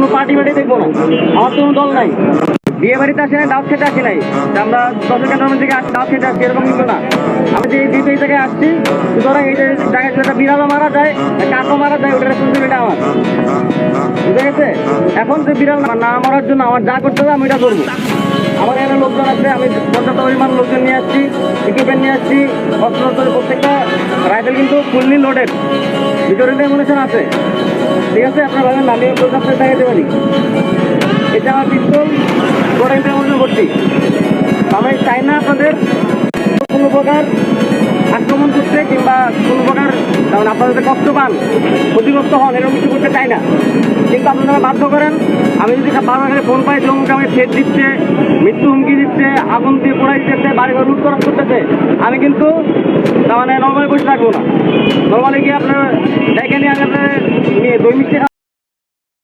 কোনো পার্টি বাড়ি দেখবো না, আমার কোনো দল নাই। বিয়ে বাড়িতে আসে নাই, দাওয়াত খেতে আসি নাই, আমরা 10 ক্যান্টনমেন্ট থেকে দাওয়াত খেতে আসছি এরকম কিন্তু না। আমি যে এই জায়গায় আসছি, সুতরাং এই জায়গায় একটা বিড়ালও মারা যায়, কাকও মারা যায়, ওটা রেসপন্সিবিলিটি আমার। বুঝে গেছে? এখন যে বিড়াল না মারার জন্য আমার যা করতে হবে আমি এটা করবো। আমার এখানে লোকজন আছে, আমি পর্যাপ্ত পরিমাণ লোকজন নিয়ে আসছি, ইকুইপমেন্ট নিয়ে আসছি, অস্ত্র প্রত্যেকটা রাইফেল কিন্তু ফুললি লোডেড, ভিতরে অ্যামুনিশন আছে। ঠিক আছে, আপনার ভাবেন আমি আপনার দেখাতে পারি, এটা আমার পিস্তল গোটা অ্যামুনিশন ভর্তি। আমি চাই না আপনাদের কোনো প্রকার আক্রমণ করতে কিংবা কোনো প্রকার আপনারা যাতে কষ্ট পান, ক্ষতিগ্রস্ত হন, এরকম কিছু করতে চাই না। কিন্তু আপনারা বাধ্য করেন, আমি যদি বারবার ফোন পাই জঙ্গিকে আমাকে ছেদ দিচ্ছে, মৃত্যু হুমকি দিচ্ছে, আগুন দিয়ে পোড়াই দিচ্ছে, বাড়িঘর লুট করা করতেছে, আমি কিন্তু নর্মালি বসে থাকবো না। নর্মালি গিয়ে আপনার জায়গা নিয়ে আমি আপনার দই মিষ্টি